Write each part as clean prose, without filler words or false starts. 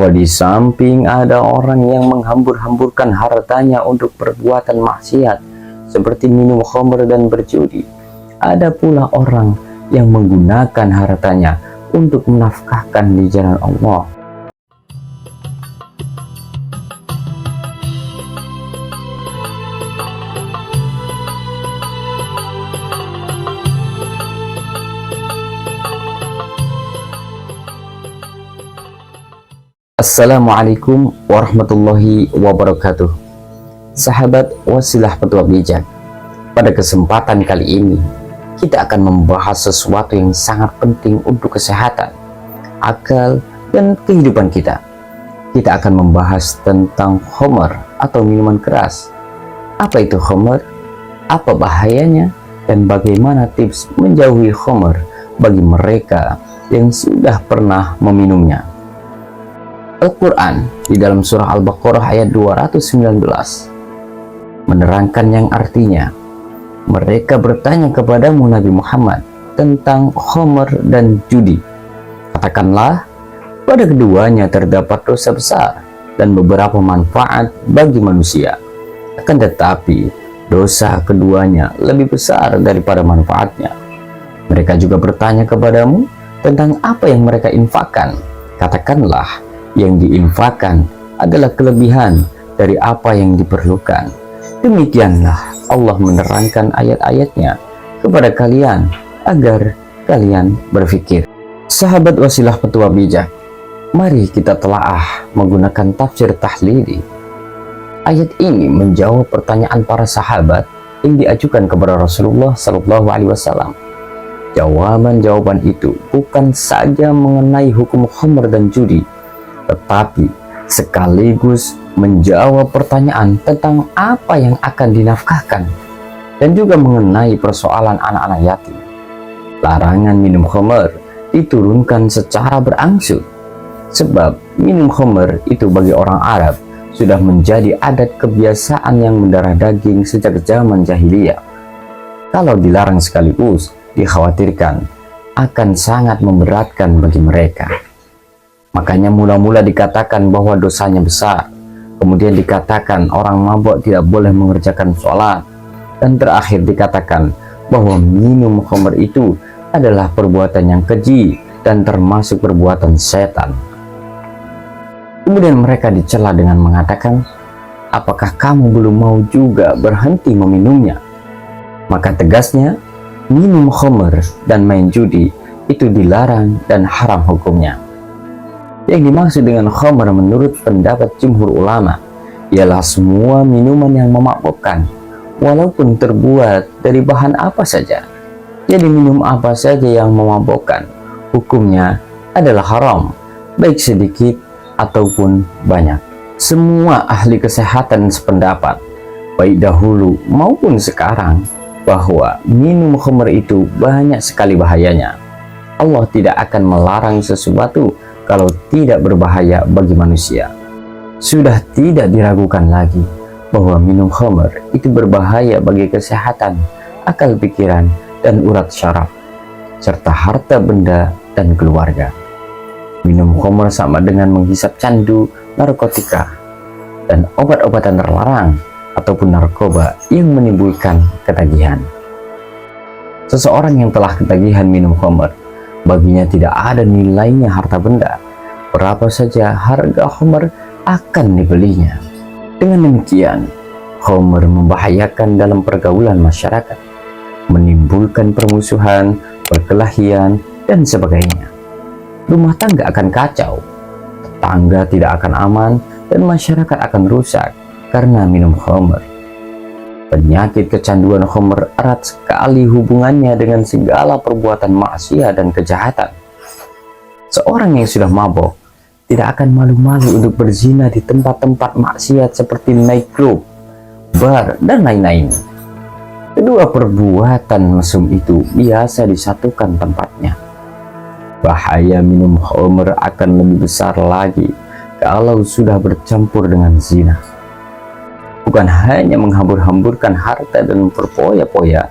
bahwa di samping ada orang yang menghambur-hamburkan hartanya untuk perbuatan maksiat seperti minum khamr dan berjudi, ada pula orang yang menggunakan hartanya untuk menafkahkan di jalan Allah. Assalamualaikum warahmatullahi wabarakatuh. Sahabat Wasilah Petua Bijak, pada kesempatan kali ini kita akan membahas sesuatu yang sangat penting untuk kesehatan, akal, dan kehidupan kita. Kita akan membahas tentang khamr atau minuman keras. Apa itu khamr? Apa bahayanya? Dan bagaimana tips menjauhi khamr bagi mereka yang sudah pernah meminumnya? Al-Quran di dalam surah Al-Baqarah ayat 219 menerangkan yang artinya, mereka bertanya kepadamu Nabi Muhammad tentang khamr dan judi. Katakanlah, pada keduanya terdapat dosa besar dan beberapa manfaat bagi manusia. Akan tetapi dosa keduanya lebih besar daripada manfaatnya. Mereka juga bertanya kepadamu tentang apa yang mereka infakkan. Katakanlah, yang diinfakkan adalah kelebihan dari apa yang diperlukan. Demikianlah Allah menerangkan ayat-ayatnya kepada kalian agar kalian berpikir. Sahabat Wasilah Petua Bijak, mari kita telaah menggunakan tafsir tahlili. Ayat ini menjawab pertanyaan para sahabat yang diajukan kepada Rasulullah SAW. Jawaban-jawaban itu bukan saja mengenai hukum khamr dan judi, tetapi sekaligus menjawab pertanyaan tentang apa yang akan dinafkahkan dan juga mengenai persoalan anak-anak yatim. Larangan minum khamr diturunkan secara berangsur, sebab minum khamr itu bagi orang Arab sudah menjadi adat kebiasaan yang mendarah daging sejak zaman jahiliyah. Kalau dilarang sekaligus, dikhawatirkan akan sangat memberatkan bagi mereka. Makanya mula-mula dikatakan bahwa dosanya besar, kemudian dikatakan orang mabuk tidak boleh mengerjakan sholat, dan terakhir dikatakan bahwa minum khamr itu adalah perbuatan yang keji dan termasuk perbuatan setan. Kemudian mereka dicela dengan mengatakan, apakah kamu belum mau juga berhenti meminumnya? Maka tegasnya, minum khamr dan main judi itu dilarang dan haram hukumnya. Yang dimaksud dengan khamr menurut pendapat jumhur ulama ialah semua minuman yang memabukkan, walaupun terbuat dari bahan apa saja. Jadi minum apa saja yang memabukkan, hukumnya adalah haram, baik sedikit ataupun banyak. Semua ahli kesehatan sependapat, baik dahulu maupun sekarang, bahwa minum khamr itu banyak sekali bahayanya. Allah tidak akan melarang sesuatu kalau tidak berbahaya bagi manusia. Sudah tidak diragukan lagi bahwa minum khamr itu berbahaya bagi kesehatan, akal pikiran, dan urat syaraf, serta harta benda dan keluarga. Minum khamr sama dengan menghisap candu, narkotika, dan obat-obatan terlarang ataupun narkoba yang menimbulkan ketagihan. Seseorang yang telah ketagihan minum khamr, baginya tidak ada nilainya harta benda. Berapa saja harga khamr akan dibelinya. Dengan demikian, khamr membahayakan dalam pergaulan masyarakat, menimbulkan permusuhan, perkelahian, dan sebagainya. Rumah tangga akan kacau, tetangga tidak akan aman, dan masyarakat akan rusak karena minum khamr. Penyakit kecanduan khamr erat sekali hubungannya dengan segala perbuatan maksiat dan kejahatan. Seorang yang sudah mabuk tidak akan malu-malu untuk berzina di tempat-tempat maksiat seperti nightclub, bar, dan lain-lain. Kedua perbuatan mesum itu biasa disatukan tempatnya. Bahaya minum khamr akan lebih besar lagi kalau sudah bercampur dengan zina. Bukan hanya menghambur-hamburkan harta dan berpoya-poya,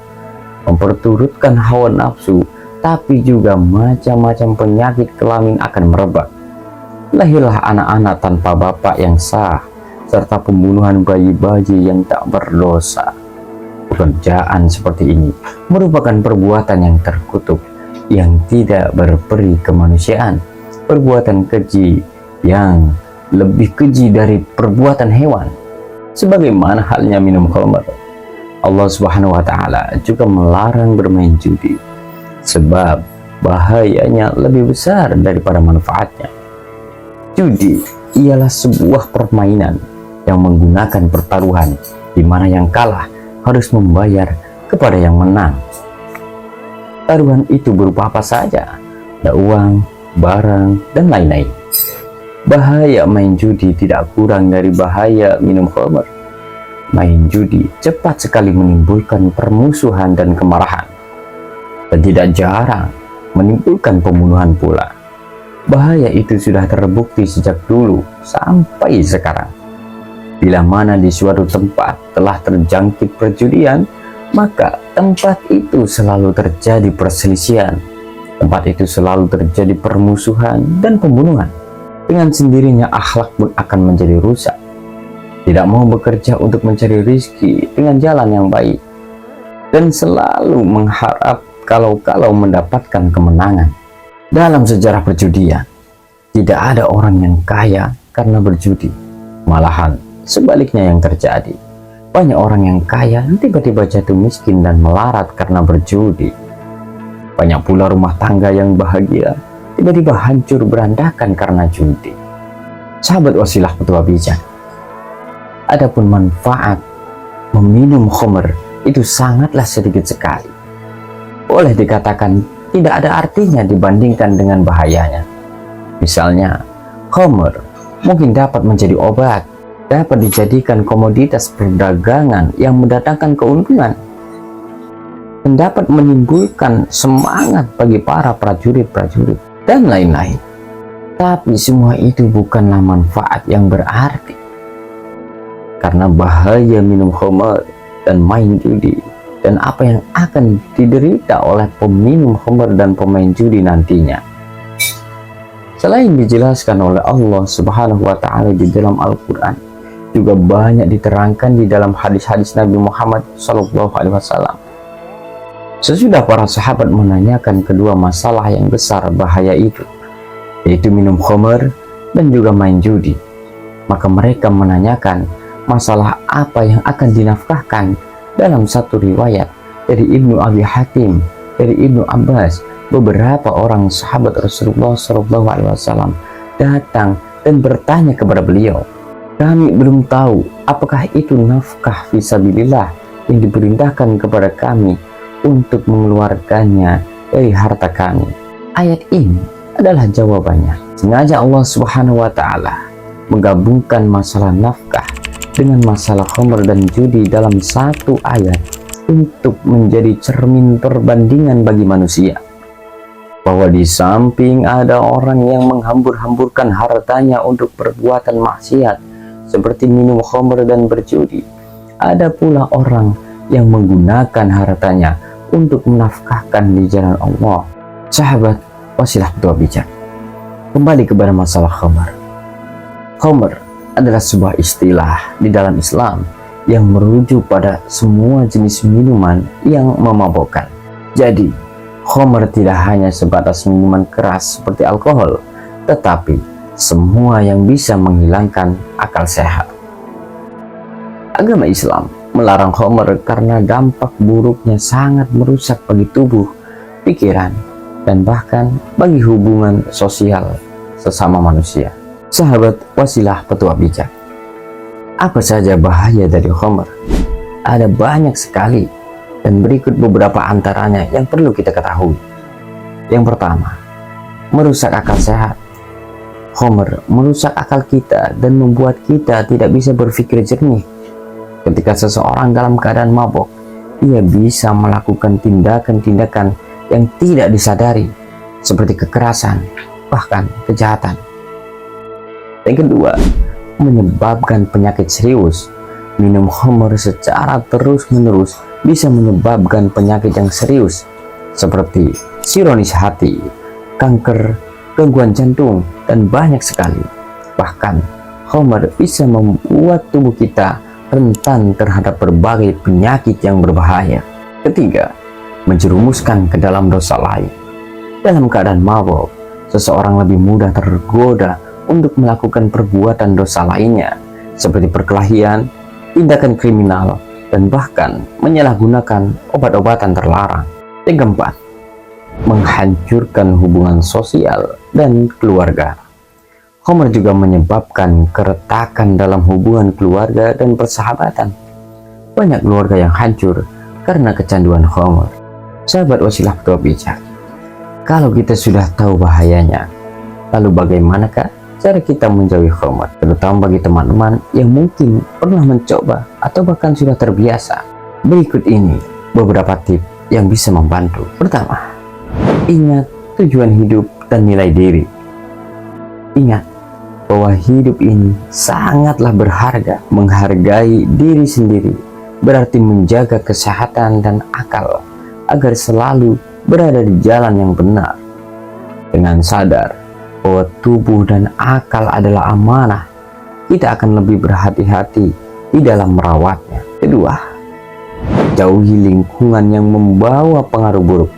memperturutkan hawa nafsu, tapi juga macam-macam penyakit kelamin akan merebak. lahirlah anak-anak tanpa bapak yang sah, serta pembunuhan bayi-bayi yang tak berdosa. Pekerjaan seperti ini merupakan perbuatan yang terkutuk, yang tidak berperi kemanusiaan, perbuatan keji yang lebih keji dari perbuatan hewan. Sebagaimana halnya minum khamr, Allah Subhanahu wa Ta'ala juga melarang bermain judi, sebab bahayanya lebih besar daripada manfaatnya. Judi ialah sebuah permainan yang menggunakan pertaruhan, di mana yang kalah harus membayar kepada yang menang. Taruhan itu berupa apa saja, ada uang, barang, dan lain-lain. Bahaya main judi tidak kurang dari bahaya minum khamr. Main judi cepat sekali menimbulkan permusuhan dan kemarahan, dan tidak jarang menimbulkan pembunuhan pula. Bahaya itu sudah terbukti sejak dulu sampai sekarang. Bila mana di suatu tempat telah terjangkit perjudian, maka tempat itu selalu terjadi perselisihan. Tempat itu selalu terjadi permusuhan dan pembunuhan. Dengan sendirinya akhlak pun akan menjadi rusak. Tidak mau bekerja untuk mencari rizki dengan jalan yang baik, dan selalu mengharap kalau mendapatkan kemenangan. Dalam sejarah perjudian, tidak ada orang yang kaya karena berjudi. Malahan sebaliknya yang terjadi. Banyak orang yang kaya tiba-tiba jatuh miskin dan melarat karena berjudi. Banyak pula rumah tangga yang bahagia tiba-tiba hancur berantakan karena judi. Sahabat wasilah petua bijak, adapun manfaat meminum khamr itu sangatlah sedikit sekali. Boleh dikatakan tidak ada artinya dibandingkan dengan bahayanya. Misalnya, khamr mungkin dapat menjadi obat, dapat dijadikan komoditas perdagangan yang mendatangkan keuntungan, dan dapat menimbulkan semangat bagi para prajurit-prajurit, dan lain-lain. Tapi semua itu bukanlah manfaat yang berarti, karena bahaya minum khamr dan main judi, dan apa yang akan diderita oleh peminum khamr dan pemain judi nantinya. Selain dijelaskan oleh Allah Subhanahu wa Ta'ala di dalam Al-Quran, juga banyak diterangkan di dalam hadis-hadis Nabi Muhammad SAW. Sesudah para sahabat menanyakan kedua masalah yang besar bahaya itu, yaitu minum khamr dan juga main judi, maka mereka menanyakan masalah apa yang akan dinafkahkan. Dalam satu riwayat dari Ibnu Abi Hatim, dari Ibnu Abbas, beberapa orang sahabat Rasulullah SAW datang dan bertanya kepada beliau, "Kami belum tahu apakah itu nafkah fisabilillah yang diperintahkan kepada kami untuk mengeluarkannya dari harta kami." Ayat ini adalah jawabannya. Sengaja Allah Subhanahu wa Ta'ala menggabungkan masalah nafkah dengan masalah khamr dan judi dalam satu ayat untuk menjadi cermin perbandingan bagi manusia, bahwa di samping ada orang yang menghambur-hamburkan hartanya untuk perbuatan maksiat seperti minum khamr dan berjudi, ada pula orang yang menggunakan hartanya untuk menafkahkan di jalan Allah. Sahabat wasilah petua bijak, kembali kepada masalah khamr. Khamr adalah sebuah istilah di dalam Islam yang merujuk pada semua jenis minuman yang memabukkan. Jadi, khamr tidak hanya sebatas minuman keras seperti alkohol, tetapi semua yang bisa menghilangkan akal sehat. Agama Islam melarang khamr karena dampak buruknya sangat merusak bagi tubuh, pikiran, dan bahkan bagi hubungan sosial sesama manusia. Sahabat wasilah petua bijak, apa saja bahaya dari khamr? Ada banyak sekali, dan berikut beberapa antaranya yang perlu kita ketahui. Yang pertama, merusak akal sehat. Khamr merusak akal kita dan membuat kita tidak bisa berpikir jernih. Ketika seseorang dalam keadaan mabuk, ia bisa melakukan tindakan-tindakan yang tidak disadari, seperti kekerasan, bahkan kejahatan. Yang kedua, menyebabkan penyakit serius. Minum khamr secara terus-menerus bisa menyebabkan penyakit yang serius, seperti sironis hati, kanker, gangguan jantung, dan banyak sekali. Bahkan, khamr bisa membuat tubuh kita rentan terhadap berbagai penyakit yang berbahaya. Ketiga, menjerumuskan ke dalam dosa lain. Dalam keadaan mabuk, seseorang lebih mudah tergoda untuk melakukan perbuatan dosa lainnya, seperti perkelahian, tindakan kriminal, dan bahkan menyalahgunakan obat-obatan terlarang. Yang keempat, menghancurkan hubungan sosial dan keluarga. Khamr juga menyebabkan keretakan dalam hubungan keluarga dan persahabatan. Banyak keluarga yang hancur karena kecanduan khamr. Sahabat wasilah petua bijak, kalau kita sudah tahu bahayanya, lalu bagaimanakah cara kita menjauhi khamr, terutama bagi teman-teman yang mungkin pernah mencoba atau bahkan sudah terbiasa? Berikut ini beberapa tips yang bisa membantu. Pertama, ingat tujuan hidup dan nilai diri. Ingat bahwa hidup ini sangatlah berharga. Menghargai diri sendiri berarti menjaga kesehatan dan akal agar selalu berada di jalan yang benar. Dengan sadar bahwa tubuh dan akal adalah amanah, kita akan lebih berhati-hati di dalam merawatnya. Kedua, jauhi lingkungan yang membawa pengaruh buruk.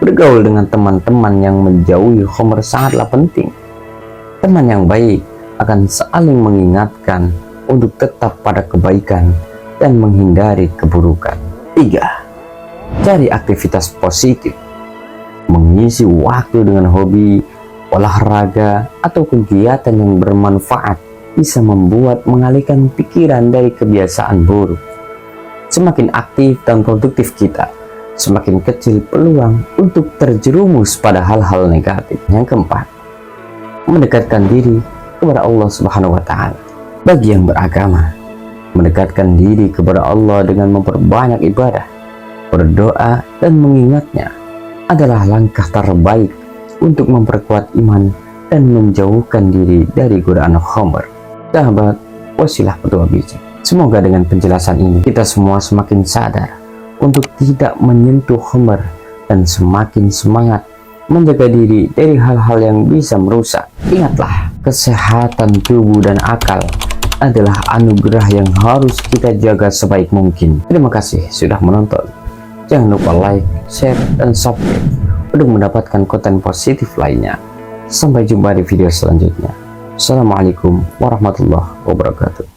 Bergaul dengan teman-teman yang menjauhi khamr sangatlah penting. Teman yang baik akan saling mengingatkan untuk tetap pada kebaikan dan menghindari keburukan. 3. Cari aktivitas positif. Mengisi waktu dengan hobi, olahraga, atau kegiatan yang bermanfaat bisa membuat mengalihkan pikiran dari kebiasaan buruk. Semakin aktif dan produktif kita, semakin kecil peluang untuk terjerumus pada hal-hal negatif. Yang keempat, mendekatkan diri kepada Allah Subhanahu wa Ta'ala. Bagi yang beragama, mendekatkan diri kepada Allah dengan memperbanyak ibadah, berdoa, dan mengingatnya adalah langkah terbaik untuk memperkuat iman dan menjauhkan diri dari godaan khamr. Sahabat wasilah petua bijak, semoga dengan penjelasan ini kita semua semakin sadar untuk tidak menyentuh khamr dan semakin semangat menjaga diri dari hal-hal yang bisa merusak. Ingatlah, kesehatan tubuh dan akal adalah anugerah yang harus kita jaga sebaik mungkin. Terima kasih sudah menonton. Jangan lupa like, share, dan subscribe untuk mendapatkan konten positif lainnya. Sampai jumpa di video selanjutnya. Assalamualaikum warahmatullahi wabarakatuh.